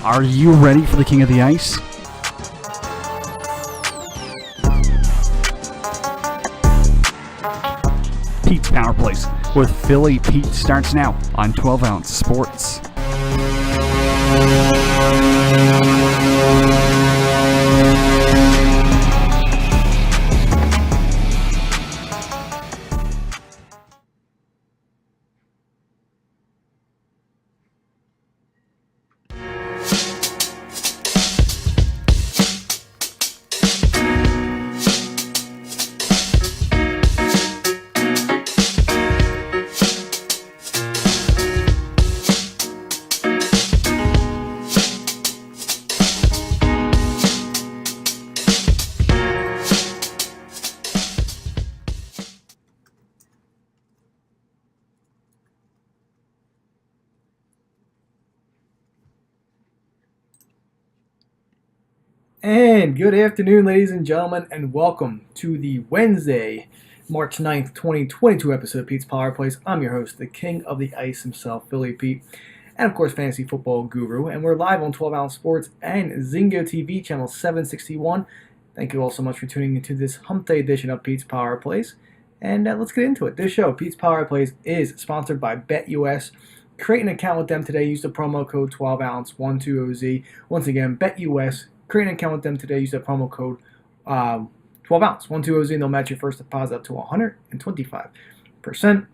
Are you ready for the King of the Ice? Pete's Power Plays with Philly Pete starts now on 12 Ounce Sports. And good afternoon, ladies and gentlemen, and welcome to the Wednesday, March 9th, 2022 episode of Pete's Power Plays. I'm your host, the King of the Ice himself, Philly Pete, and of course, Fantasy Football Guru. And we're live on 12 Ounce Sports and Zingo TV, channel 761. Thank you all so much for tuning into this Hump Day edition of Pete's Power Plays. And let's get into it. This show, Pete's Power Plays, is sponsored by BetUS. Create an account with them today. Use the promo code 12ounce12OZ. Once again, BetUS. Create an account with them today. Use the promo code 12ounce12OZ, and they'll match your first deposit up to 125%.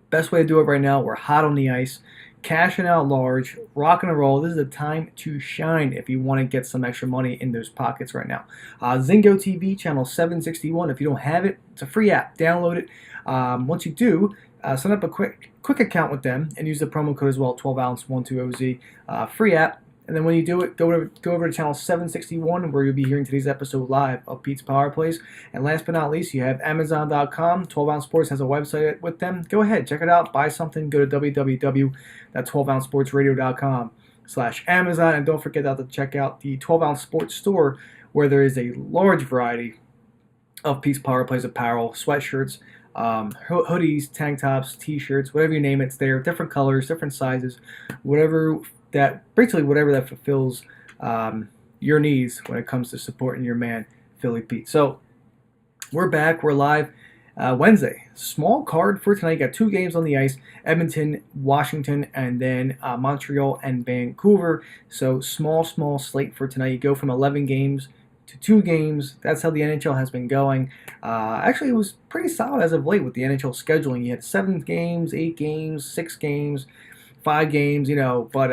Best way to do it right now. We're hot on the ice, cashing out large, rocking and roll. This is the time to shine if you want to get some extra money in those pockets right now. Zingo TV, channel 761. If you don't have it, it's a free app. Download it. Once you do, set up a quick account with them and use the promo code as well, 12ounce12OZ. Free app. And then when you do it, go over to channel 761 where you'll be hearing today's episode live of Pete's Power Plays. And last but not least, you have Amazon.com. 12 Ounce Sports has a website with them. Go ahead, check it out, buy something. Go to www.12ouncesportsradio.com/Amazon. And don't forget to check out the 12 Ounce Sports store where there is a large variety of Pete's Power Plays apparel, sweatshirts, hoodies, tank tops, t-shirts, whatever you name it, it's there. Different colors, different sizes, whatever that fulfills your needs when it comes to supporting your man, Philly Pete. So we're back. We're live Wednesday. Small card for tonight. Got two games on the ice: Edmonton, Washington, and then Montreal and Vancouver. So small slate for tonight. You go from 11 games to 2 games. That's how the NHL has been going. Actually, it was pretty solid as of late with the NHL scheduling. You had 7 games, 8 games, 6 games, 5 games, but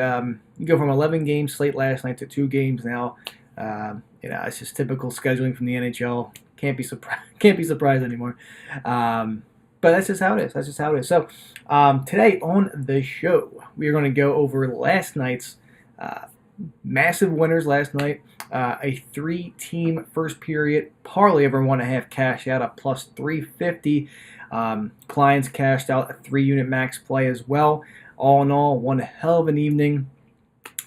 you go from 11 games slate last night to 2 games now. It's just typical scheduling from the NHL. Can't be surprised anymore. But that's just how it is. So today on the show, we are going to go over last night's massive winners last night. A 3-team first period parlay everyone to have cashed out at plus 350. Clients cashed out a 3-unit max play as well. All in all, one hell of an evening.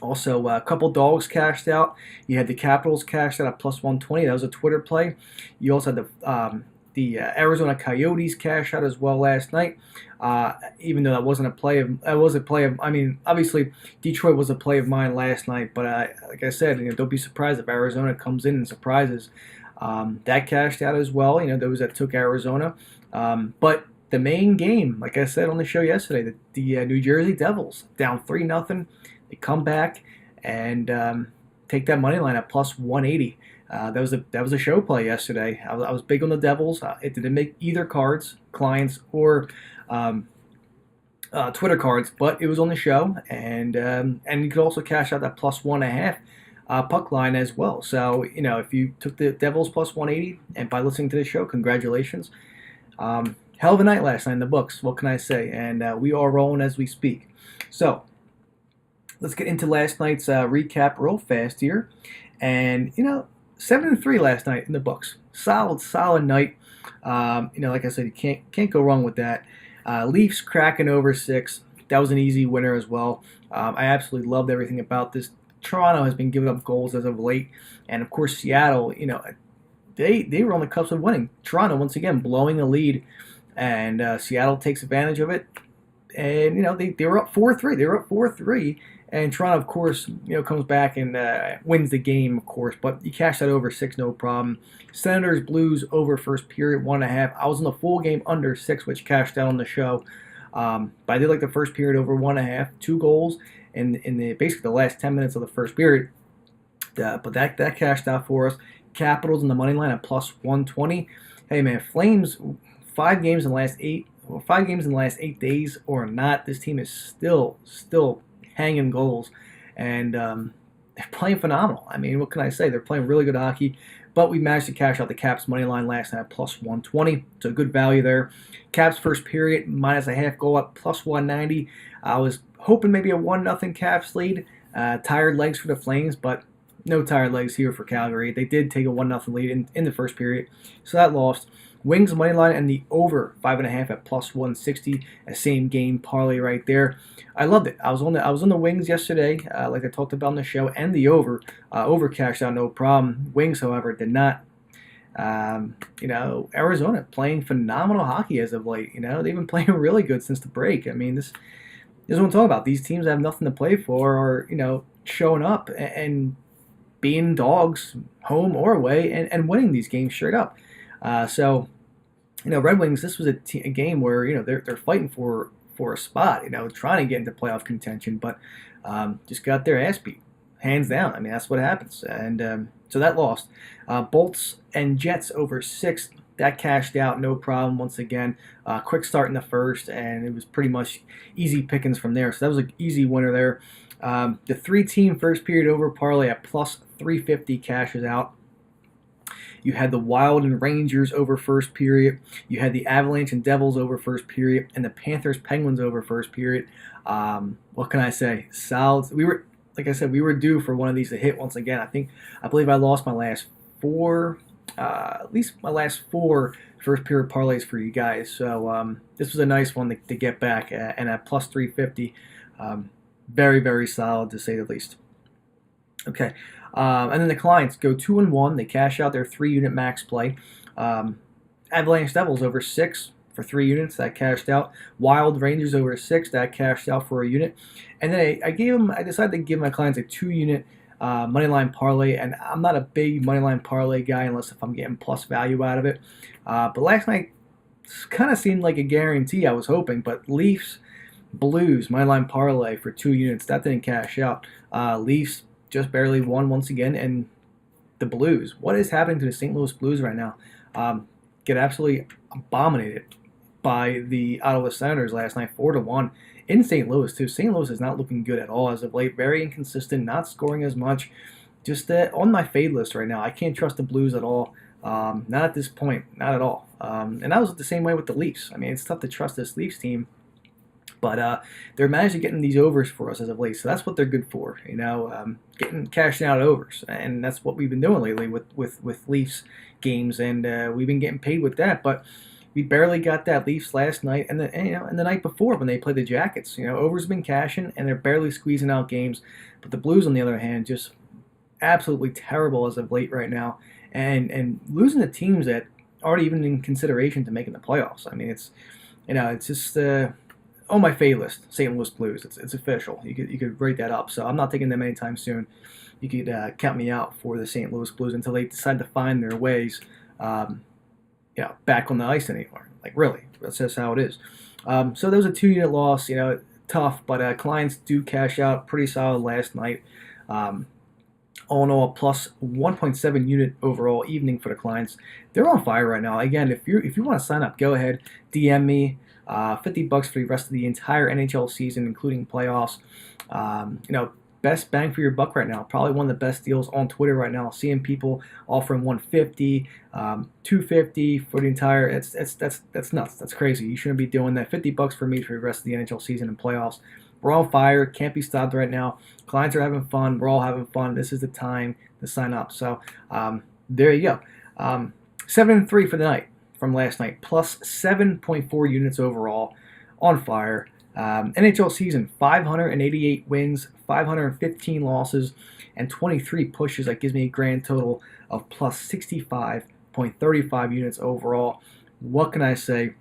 Also, a couple dogs cashed out. You had the Capitals cashed out at plus 120. That was a Twitter play. You also had the Arizona Coyotes cash out as well last night. Even though that wasn't a play of, obviously Detroit was a play of mine last night. But like I said, don't be surprised if Arizona comes in and surprises. That cashed out as well. Those that took Arizona, but the main game, like I said on the show yesterday, the New Jersey Devils down 3-0. They come back and take that money line at plus 180. That was a show play yesterday. I was big on the Devils. It didn't make either cards, clients or Twitter cards, but it was on the show, and you could also cash out that plus 1.5 puck line as well. So if you took the Devils plus 180, and by listening to the show, congratulations. Hell of a night last night in the books. What can I say? And we are rolling as we speak. So let's get into last night's recap real fast here. And 7-3 last night in the books. Solid night. Like I said, you can't go wrong with that. Leafs cracking over 6. That was an easy winner as well. I absolutely loved everything about this. Toronto has been giving up goals as of late, and of course Seattle. They were on the cusp of winning. Toronto once again blowing a lead, and Seattle takes advantage of it. And they were up 4-3. They were up 4-3, And Toronto, of course, comes back and wins the game, of course. But you cash that over 6, no problem. Senators, Blues over first period, 1.5. I was in the full game under 6, which cashed out on the show. But I did like the first period over 1.5, 2 goals in basically the last 10 minutes of the first period. But that cashed out for us. Capitals in the money line at plus 120. Hey man, Flames 5 games in the last 8 days or not. This team is still hanging goals, and they're playing phenomenal. I mean, what can I say? They're playing really good hockey. But we managed to cash out the Caps money line last night at plus 120. So good value there. Caps first period minus a half goal at plus 190. I was hoping maybe a 1-0 Caps lead. Tired legs for the Flames, but no tired legs here for Calgary. They did take a 1-0 lead in the first period, so that lost. Wings money line and the over 5.5 at plus 160. A same game parlay right there. I loved it. I was on the Wings yesterday, like I talked about on the show, and the over. Over cashed out no problem. Wings, however, did not. Arizona playing phenomenal hockey as of late. They've been playing really good since the break. I mean, this is what I'm talking about. These teams have nothing to play for, or showing up and being dogs, home or away, and winning these games straight up. Red Wings, this was a game where they're fighting for a spot, trying to get into playoff contention, but just got their ass beat, hands down. I mean, that's what happens, and so that lost. Bolts and Jets over 6. That cashed out, no problem. Once again, quick start in the first, and it was pretty much easy pickings from there. So that was an easy winner there. The 3-team first period over parlay at plus 350 cashes out. You had the Wild and Rangers over first period. You had the Avalanche and Devils over first period, and the Panthers Penguins over first period. What can I say? Solid. Like I said, we were due for one of these to hit once again. I believe I lost my last 4, at least my last 4 first period parlays for you guys. So this was a nice one to get back, and at plus 350. Very, very solid to say the least. Okay, and then the clients go 2-1. They cash out their 3-unit max play. Avalanche Devils over 6 for 3 units. That cashed out. Wild Rangers over 6. That cashed out for a unit. And then I decided to give my clients a 2-unit moneyline parlay. And I'm not a big moneyline parlay guy unless if I'm getting plus value out of it. But last night kind of seemed like a guarantee. I was hoping, but Leafs Blues moneyline parlay for 2 units. That didn't cash out. Leafs just barely won once again, and the Blues. What is happening to the St. Louis Blues right now? Get absolutely abominated by the Ottawa Senators last night, 4-1 in St. Louis too. St. Louis is not looking good at all as of late. Very inconsistent, not scoring as much. Just on my fade list right now. I can't trust the Blues at all. Not at this point, not at all. And that was the same way with the Leafs. I mean, it's tough to trust this Leafs team. But they're managing getting these overs for us as of late, so that's what they're good for, getting cashing out overs, and that's what we've been doing lately with Leafs games, and we've been getting paid with that. But we barely got that Leafs last night, and the night before when they played the Jackets. Overs have been cashing, and they're barely squeezing out games. But the Blues, on the other hand, just absolutely terrible as of late right now, and losing to teams that aren't even in consideration to making the playoffs. I mean, it's just. On my fade list, St. Louis Blues. It's official. You could rate that up. So I'm not taking them anytime soon. You could count me out for the St. Louis Blues until they decide to find their ways, back on the ice anymore. Like really, that's just how it is. So there was a 2-unit loss. Tough, but clients do cash out pretty solid last night. All in all, plus 1.7 unit overall evening for the clients. They're on fire right now. Again, if you want to sign up, go ahead, DM me. $50 for the rest of the entire NHL season, including playoffs. Best bang for your buck right now. Probably one of the best deals on Twitter right now. Seeing people offering $150, $250 for the entire. That's nuts. That's crazy. You shouldn't be doing that. $50 for me for the rest of the NHL season and playoffs. We're on fire. Can't be stopped right now. Clients are having fun. We're all having fun. This is the time to sign up. So there you go. 7-3 for the night. From last night, plus 7.4 units overall, on fire. NHL season, 588 wins, 515 losses, and 23 pushes. That gives me a grand total of plus 65.35 units overall. What can I say?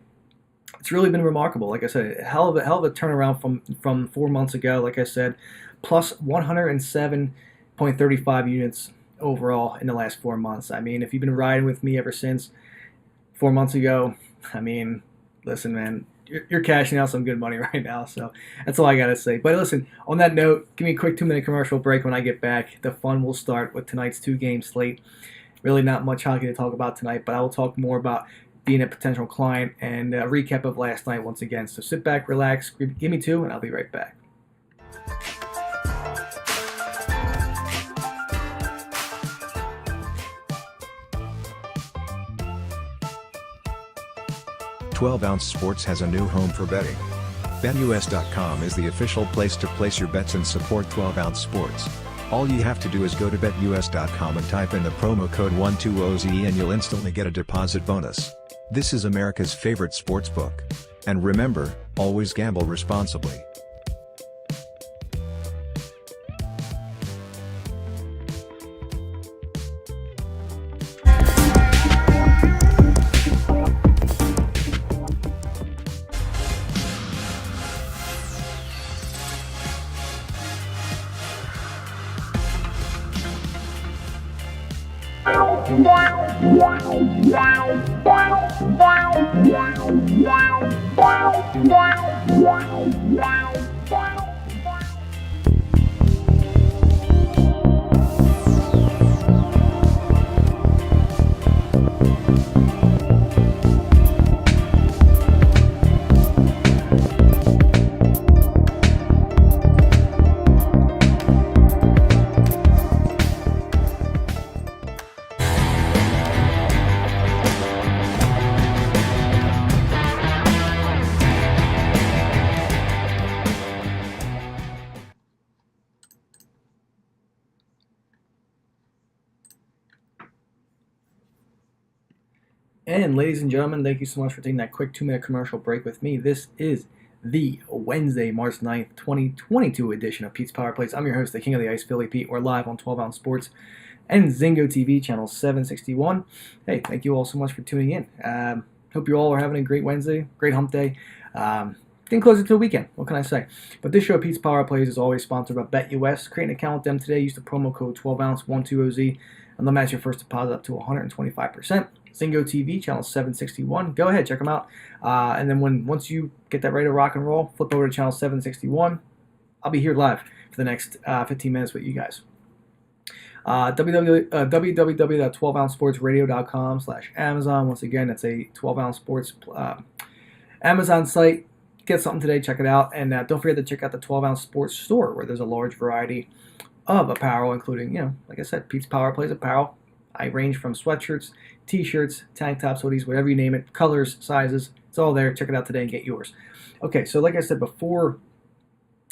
It's really been remarkable. Like I said, a hell of a turnaround from 4 months ago. Like I said, plus 107.35 units overall in the last 4 months. I mean, if you've been riding with me ever since 4 months ago, I mean, listen, man, you're cashing out some good money right now. So that's all I got to say. But listen, on that note, give me a quick 2-minute commercial break. When I get back, the fun will start with tonight's 2-game slate. Really not much hockey to talk about tonight, but I will talk more about being a potential client and a recap of last night once again. So sit back, relax, give me 2, and I'll be right back. Twelve Ounce Sports has a new home for betting. BetUS.com is the official place to place your bets and support 12 Ounce Sports. All you have to do is go to BetUS.com and type in the promo code 120Z and you'll instantly get a deposit bonus. This is America's favorite sportsbook. And remember, always gamble responsibly. And ladies and gentlemen, thank you so much for taking that quick 2-minute commercial break with me. This is the Wednesday, March 9th, 2022 edition of Pete's Power Plays. I'm your host, the King of the Ice, Philly Pete. We're live on 12 Ounce Sports and Zingo TV, channel 761. Hey, thank you all so much for tuning in. Hope you all are having a great Wednesday, great hump day. Getting closer to the weekend, what can I say? But this show, Pete's Power Plays, is always sponsored by BetUS. Create an account with them today. Use the promo code 12ounce120Z, and they'll match your first deposit up to 125%. Zingo TV, channel 761. Go ahead, check them out. And then once you get that ready to rock and roll, flip over to channel 761. I'll be here live for the next 15 minutes with you guys. www.12ouncesportsradio.com/Amazon. Once again, it's a 12 Ounce Sports Amazon site. Get something today, check it out. And don't forget to check out the 12 Ounce Sports store, where there's a large variety of apparel, including, like I said, Pete's Power Plays apparel. I range from sweatshirts, t-shirts, tank tops, hoodies, whatever you name it, colors, sizes. It's all there. Check it out today and get yours. Okay, so like I said before,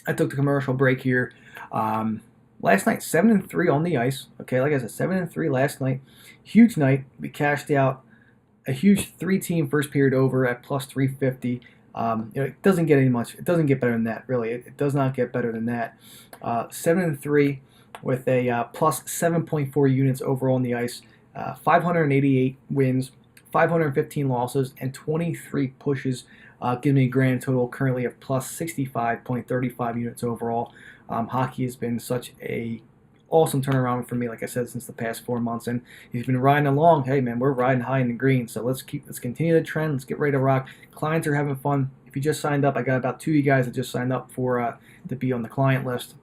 I took the commercial break here. Last night, 7-3 on the ice. Okay, like I said, 7-3 last night. Huge night. We cashed out a huge 3-team first period over at plus 350. It doesn't get it doesn't get better than that, really. It does not get better than that. 7-3 with a plus 7.4 units overall on the ice. 588 wins, 515 losses, and 23 pushes, giving me a grand total currently of plus 65.35 units overall. Hockey has been such a awesome turnaround for me, like I said, since the past 4 months. And if you've been riding along, hey man, we're riding high in the green. So let's continue the trend. Let's get ready to rock. Clients are having fun. If you just signed up, I got about 2 of you guys that just signed up for to be on the client list.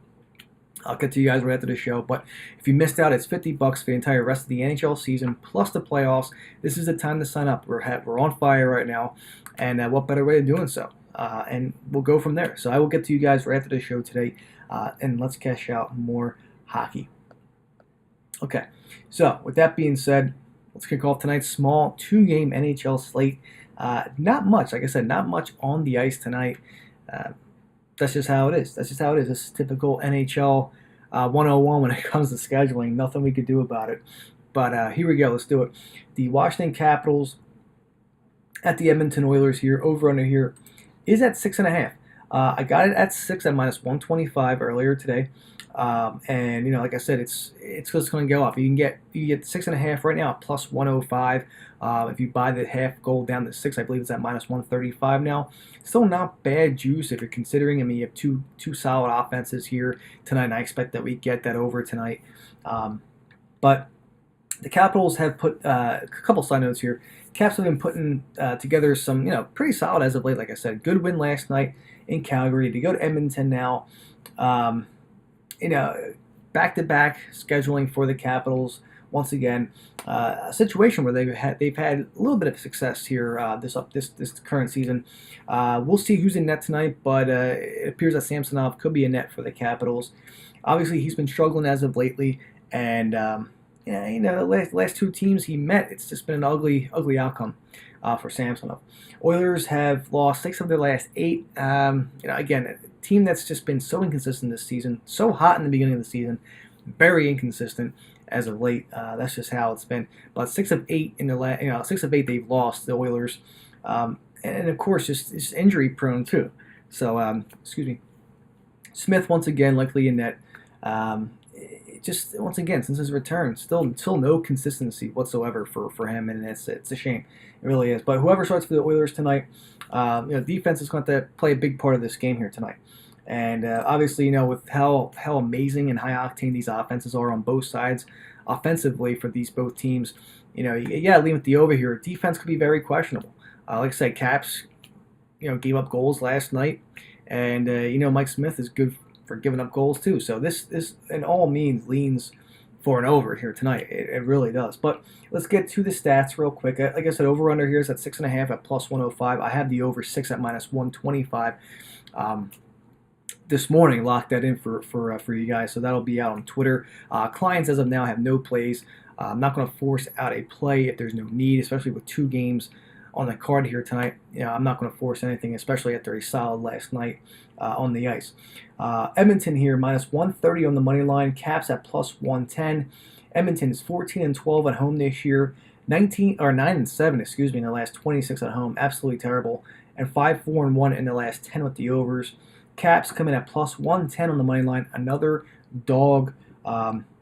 I'll get to you guys right after the show. But if you missed out, it's $50 for the entire rest of the NHL season plus the playoffs. This is the time to sign up. We're on fire right now, and what better way of doing so? And we'll go from there. So I will get to you guys right after the show today, and let's cash out more hockey. Okay, so with that being said, let's kick off tonight's small 2-game NHL slate. Not much, like I said, not much on the ice tonight. That's just how it is. This is typical NHL 101 when it comes to scheduling. Nothing we could do about it. But here we go. Let's do it. The Washington Capitals at the Edmonton Oilers here. Over-under here is at 6.5. I got it at 6 at minus 125 earlier today. And like I said, it's just going to go up. You get 6.5 right now at plus 105. If you buy the half goal down to 6, I believe it's at minus 135 now. Still not bad juice if you're considering. I mean, you have two solid offenses here tonight, and I expect that we get that over tonight. But the Capitals have put a couple side notes here. Caps have been putting together some, pretty solid as of late. Like I said, good win last night in Calgary. To go to Edmonton now, back-to-back scheduling for the Capitals. Once again, a situation where they've had a little bit of success here this current season. We'll see who's in net tonight, but it appears that Samsonov could be in net for the Capitals. Obviously, he's been struggling as of lately, and the last two teams he met, it's just been an ugly outcome for Samsonov. Oilers have lost 6 of their last 8. Again, a team that's just been so inconsistent this season, so hot in the beginning of the season, very inconsistent as of late. That's just how it's been. But 6 of 8 in the 6 of 8 they've lost, the Oilers, and of course just injury prone too. So excuse me. Smith once again likely in net. Just once again, since his return, still no consistency whatsoever for him, and it's a shame. It really is. But whoever starts for the Oilers tonight, defense is going to play a big part of this game here tonight. And obviously, with how amazing and high octane these offenses are on both sides, offensively for these both teams, you got to leave with the over here. Defense could be very questionable. Like I said, Caps, gave up goals last night, and Mike Smith is good for giving up goals too. So this in all means leans for an over here tonight. It really does. But let's get to the stats real quick. Like I said, over under here is at 6.5 at plus 105. I have the over 6 at minus 125. This morning, locked that in for you guys, so that'll be out on Twitter. Clients as of now have no plays. I'm not going to force out a play if there's no need, especially with 2 games on the card here tonight. I'm not going to force anything, especially after a solid last night on the ice. Edmonton here, minus 130 on the money line. Caps at plus 110. Edmonton is 14-12 at home this year. 9-7, excuse me, in the last 26 at home. Absolutely terrible. And 5-4-1 in the last 10 with the overs. Caps come in at plus 110 on the money line. Another dog,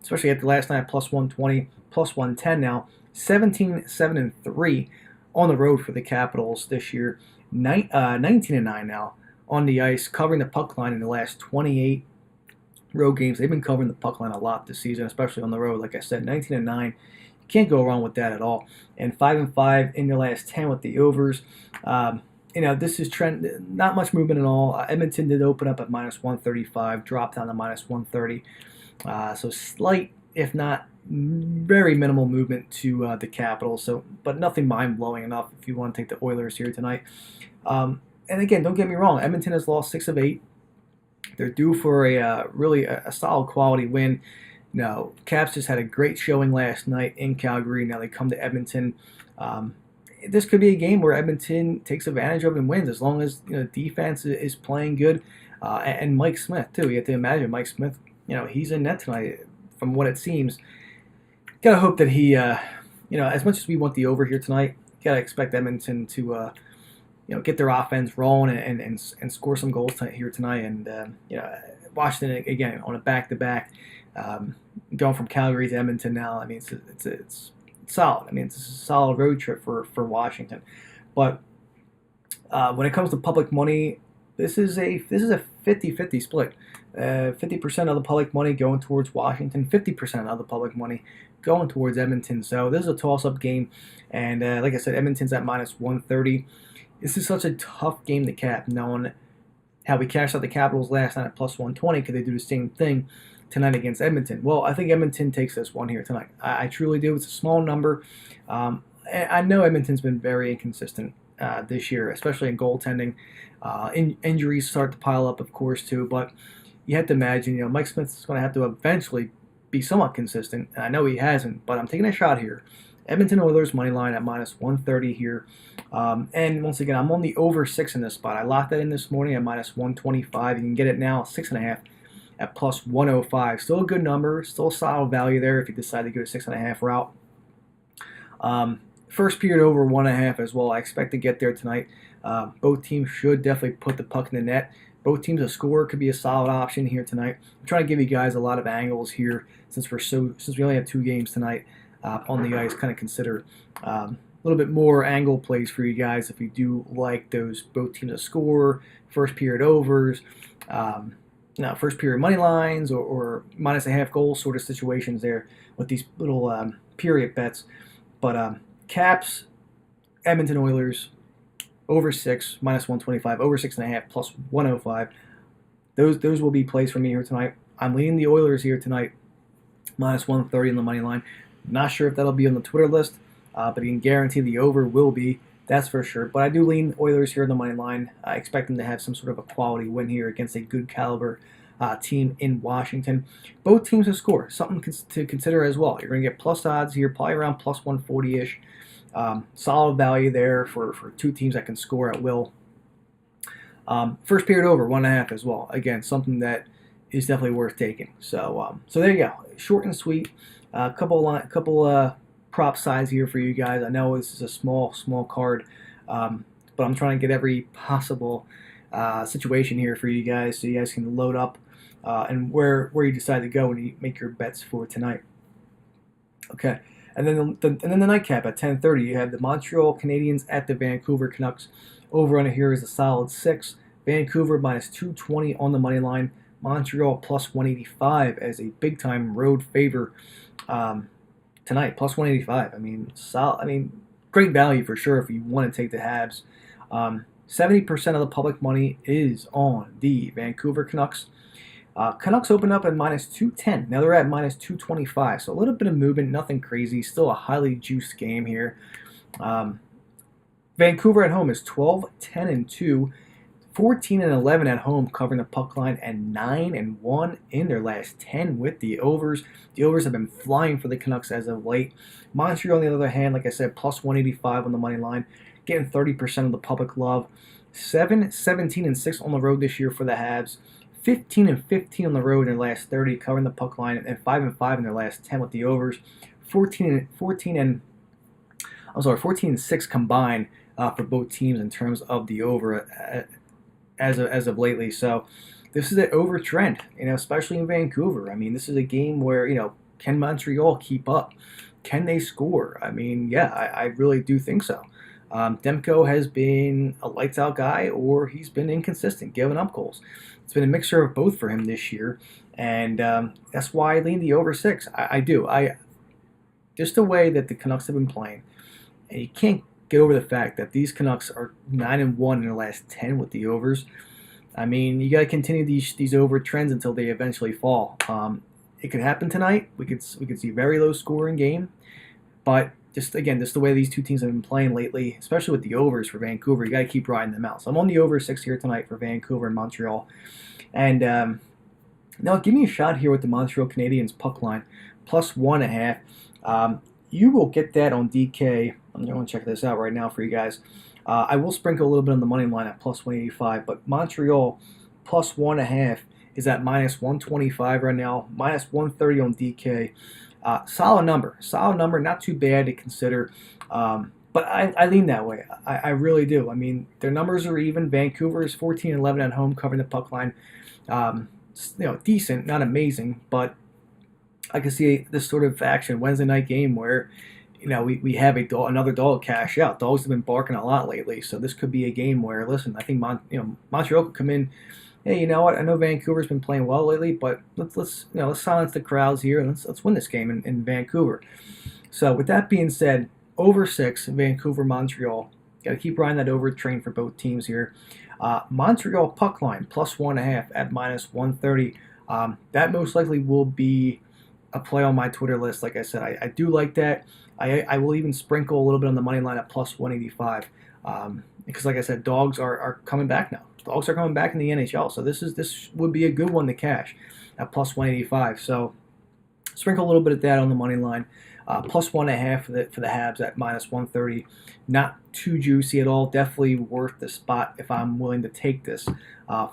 especially after last night, plus 120, plus 110 now. 17-7-3 on the road for the Capitals this year. 19-9 now on the ice, covering the puck line in the last 28 road games. They've been covering the puck line a lot this season, especially on the road. Like I said, 19-9. You can't go wrong with that at all. And 5-5 in your last 10 with the overs. This is trend. Not much movement at all. Edmonton did open up at minus 135, dropped down to minus 130. So slight, if not very minimal movement to the Capitals. But nothing mind-blowing enough if you want to take the Oilers here tonight. And again, don't get me wrong. Edmonton has lost 6 of 8. They're due for a really solid quality win. Caps just had a great showing last night in Calgary. Now they come to Edmonton. This could be a game where Edmonton takes advantage of and wins, as long as defense is playing good. And Mike Smith too. You have to imagine Mike Smith. He's in net tonight, from what it seems. Gotta hope that he, as much as we want the over here tonight, gotta expect Edmonton to, get their offense rolling and score some goals here tonight. And Washington again on a back-to-back, going from Calgary to Edmonton now. I mean, it's solid. I mean, it's a solid road trip for Washington. But when it comes to public money, this is a 50-50 split. 50% of the public money going towards Washington, 50% of the public money going towards Edmonton. So this is a toss-up game. And like I said, Edmonton's at minus 130. This is such a tough game to cap, knowing how we cashed out the Capitals last night at plus 120. Could they do the same thing tonight against Edmonton? Well, I think Edmonton takes this one here tonight. I truly do. It's a small number. I know Edmonton's been very inconsistent this year, especially in goaltending. Injuries start to pile up, of course, too. But you have to imagine, Mike Smith is going to have to eventually be somewhat consistent. And I know he hasn't, but I'm taking a shot here. Edmonton Oilers money line at minus 130 here. And once again, I'm on the over 6 in this spot. I locked that in this morning at minus 125. You can get it now 6.5 at plus 105. Still a good number. Still a solid value there if you decide to go to 6.5 route. First period over 1.5 as well. I expect to get there tonight. Both teams should definitely put the puck in the net. Both teams to score could be a solid option here tonight. I'm trying to give you guys a lot of angles here since we only have 2 games tonight on the ice. Kind of consider a little bit more angle plays for you guys if you do like those both teams to score, first period overs, first period money lines, or minus a half goal sort of situations there with these little period bets. But Caps, Edmonton Oilers, over 6, minus 125, over 6.5, plus 105. Those will be plays for me here tonight. I'm leaning the Oilers here tonight, minus 130 on the money line. Not sure if that'll be on the Twitter list, but you can guarantee the over will be. That's for sure. But I do lean Oilers here on the money line. I expect them to have some sort of a quality win here against a good caliber team in Washington. Both teams to score, something to consider as well. You're going to get plus odds here, probably around plus 140-ish. Solid value there for 2 teams that can score at will. First period over 1.5 as well. Again, something that is definitely worth taking. So there you go. Short and sweet. Couple prop sides here for you guys. I know this is a small card, but I'm trying to get every possible situation here for you guys, so you guys can load up and where you decide to go when you make your bets for tonight. Okay. And then the nightcap at 10:30, you have the Montreal Canadiens at the Vancouver Canucks. Over under here is a solid 6. Vancouver minus 220 on the money line. Montreal plus 185 as a big time road favor tonight. Plus 185. I mean, great value for sure if you want to take the Habs. 70% of the public money is on the Vancouver Canucks. Canucks open up at minus 210. Now they're at minus 225, so a little bit of movement, nothing crazy. Still a highly juiced game here. Vancouver at home is 12-10-2, 14-11 at home covering the puck line, and 9-1 in their last 10 with the overs. The overs have been flying for the Canucks as of late. Montreal, on the other hand, like I said, plus 185 on the money line, getting 30% of the public love. 7-17-6 on the road this year for the Habs. 15-15 on the road in their last 30, covering the puck line, and 5-5 in their last 10 with the overs. 14-6 combined for both teams in terms of the over as of lately. So this is an over trend, especially in Vancouver. I mean, this is a game where can Montreal keep up? Can they score? I mean, yeah, I really do think so. Demko has been a lights out guy, or he's been inconsistent, giving up goals. It's been a mixture of both for him this year, and that's why I lean the over 6. I do. Just the way that the Canucks have been playing, and you can't get over the fact that these Canucks are 9-1 in their last 10 with the overs. I mean, you got to continue these over trends until they eventually fall. It could happen tonight. We could see very low scoring game, but just the way these 2 teams have been playing lately, especially with the overs for Vancouver, you got to keep riding them out. So I'm on the over 6 here tonight for Vancouver and Montreal. And now give me a shot here with the Montreal Canadiens puck line, plus 1.5. You will get that on DK. I'm going to check this out right now for you guys. I will sprinkle a little bit on the money line at plus 185, but Montreal plus 1.5 is at minus 125 right now, minus 130 on DK. Solid number, not too bad to consider, but I lean that way. I really do. I mean, their numbers are even. Vancouver is 14-11 at home, covering the puck line. Decent, not amazing, but I can see this sort of action Wednesday night game where we have another dog cash out. Dogs have been barking a lot lately, so this could be a game where, listen, I think Montreal could come in. Hey, you know what? I know Vancouver's been playing well lately, but let's silence the crowds here and let's win this game in Vancouver. So with that being said, over 6 Vancouver Montreal. Got to keep riding that over train for both teams here. Montreal puck line plus 1.5 at minus 130. That most likely will be a play on my Twitter list. Like I said, I do like that. I will even sprinkle a little bit on the money line at plus 185 because, like I said, dogs are coming back now. Dogs are coming back in the NHL, so this would be a good one to cash at plus 185. So sprinkle a little bit of that on the money line. Plus 1.5 for the Habs at minus 130. Not too juicy at all. Definitely worth the spot if I'm willing to take this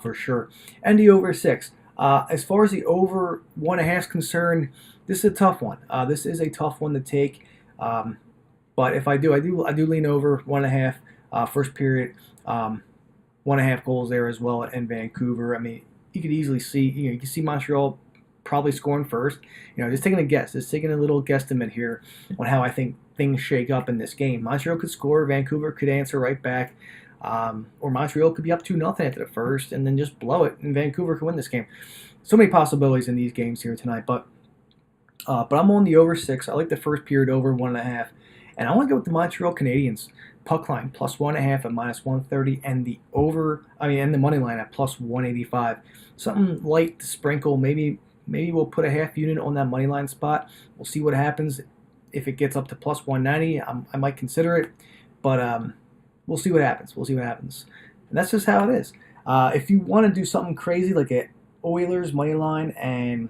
for sure. And the over 6. As far as the over 1.5 is concerned, this is a tough one. This is a tough one to take. But if I do lean over 1.5 first period. 1.5 goals there as well in Vancouver. I mean, you could easily see, you can see Montreal probably scoring first. Just taking a guess, just taking a little guesstimate here on how I think things shake up in this game. Montreal could score, Vancouver could answer right back, or Montreal could be up 2-0 after the first and then just blow it, and Vancouver could win this game. So many possibilities in these games here tonight, but I'm on the over 6. I like the first period over 1.5, and I want to go with the Montreal Canadiens puck line plus 1.5 at -130, and the and the money line at plus 185. Something light to sprinkle. Maybe we'll put a half unit on that money line spot. We'll see what happens. If it gets up to plus 190, I might consider it, but we'll see what happens. And that's just how it is. If you want to do something crazy like a Oilers money line and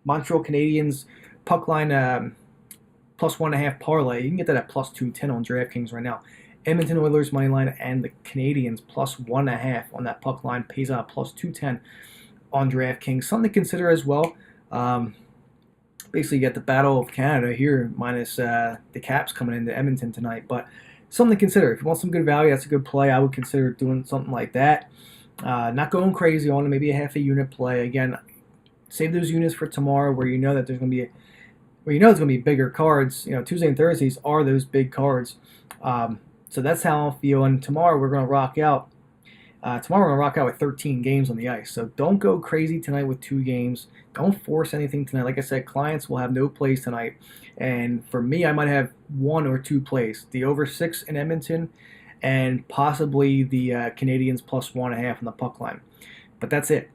Montreal Canadiens puck line plus 1.5 parlay, you can get that at plus 210 on DraftKings right now. Edmonton Oilers money line and the Canadiens plus 1.5 on that puck line pays out plus 210 on DraftKings. Something to consider as well. Basically, you got the Battle of Canada here minus the Caps coming into Edmonton tonight, but something to consider. If you want some good value, that's a good play. I would consider doing something like that. Not going crazy on it, maybe a half a unit play. Again, save those units for tomorrow where you know that there's going to be there's going to be bigger cards. Tuesday and Thursdays are those big cards. So that's how I'm feeling. Tomorrow we're going to rock out. Tomorrow we're going to rock out with 13 games on the ice. So don't go crazy tonight with 2 games. Don't force anything tonight. Like I said, clients will have no plays tonight. And for me, I might have 1 or 2 plays. The over 6 in Edmonton and possibly the Canadiens plus 1.5 on the puck line. But that's it.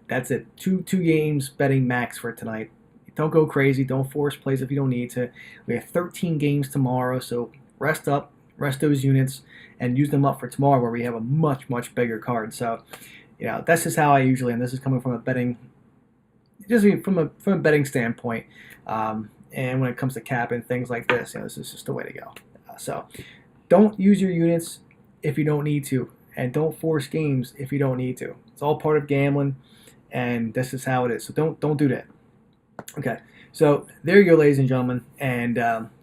Two games betting max for tonight. Don't go crazy. Don't force plays if you don't need to. We have 13 games tomorrow, so rest up, rest those units, and use them up for tomorrow where we have a much, much bigger card. So, that's just how I usually, and this is coming from a betting, just from a betting standpoint. And when it comes to cap and things like this, this is just the way to go. So, don't use your units if you don't need to, and don't force games if you don't need to. It's all part of gambling, and this is how it is. So don't do that. Okay, so there you go, ladies and gentlemen, and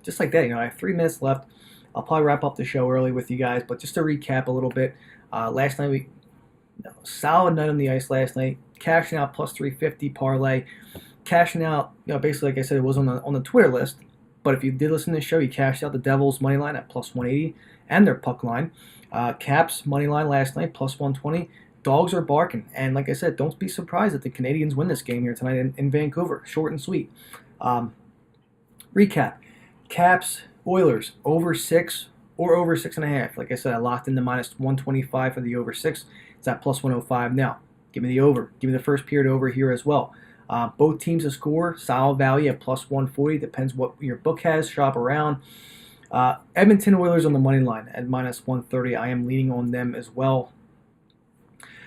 just like that, I have 3 minutes left. I'll probably wrap up the show early with you guys, but just to recap a little bit, last night solid night on the ice last night, cashing out plus 350 parlay, cashing out, basically like I said, it was on the Twitter list, but if you did listen to the show, you cashed out the Devils money line at plus 180 and their puck line, Caps money line last night plus 120. Dogs are barking, and like I said, don't be surprised if the Canadiens win this game here tonight in Vancouver. Short and sweet. Recap: Caps, Oilers over 6 or over 6.5. Like I said, I locked in the minus 125 for the over 6. It's at plus 105 now. Give me the over. Give me the first period over here as well. Both teams to score, solid value at plus 140. Depends what your book has. Shop around. Edmonton Oilers on the money line at minus 130. I am leaning on them as well.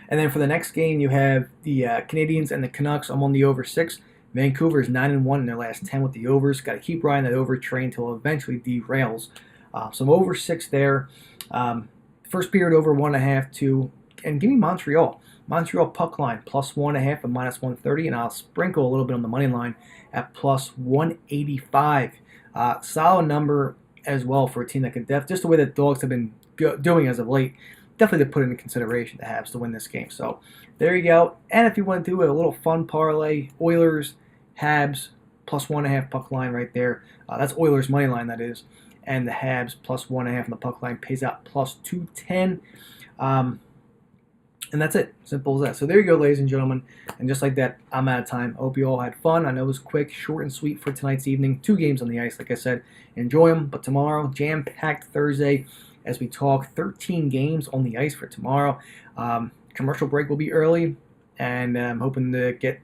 And then for the next game, you have the Canadiens and the Canucks. I'm on the over 6. Vancouver is 9-1 in their last 10 with the overs. Got to keep riding that over train until it eventually derails. So I'm over 6 there. First period over 1.5, 2. And give me Montreal. Montreal puck line plus 1.5 at minus 130. And I'll sprinkle a little bit on the money line at plus 185. Solid number as well for a team that can just the way that Dogs have been doing as of late. Definitely to put into consideration the Habs to win this game. So there you go. And if you want to do a little fun parlay, Oilers, Habs, plus 1.5 puck line right there. That's Oilers money line, that is. And the Habs plus 1.5 on the puck line pays out plus 210. And that's it. Simple as that. So there you go, ladies and gentlemen. And just like that, I'm out of time. I hope you all had fun. I know it was quick, short, and sweet for tonight's evening. 2 games on the ice, like I said. Enjoy them. But tomorrow, jam-packed Thursday as we talk 13 games on the ice for tomorrow. Commercial break will be early, and I'm hoping to get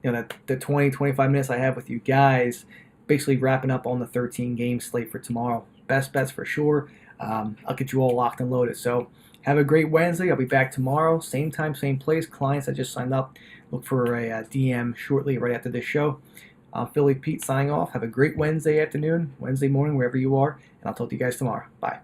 the 20-25 minutes I have with you guys, basically wrapping up on the 13 game slate for tomorrow. Best bets for sure. I'll get you all locked and loaded. So have a great Wednesday. I'll be back tomorrow, same time, same place. Clients that just signed up, look for a DM shortly right after this show. I'm Philly Pete signing off. Have a great Wednesday afternoon, Wednesday morning, wherever you are, and I'll talk to you guys tomorrow. Bye.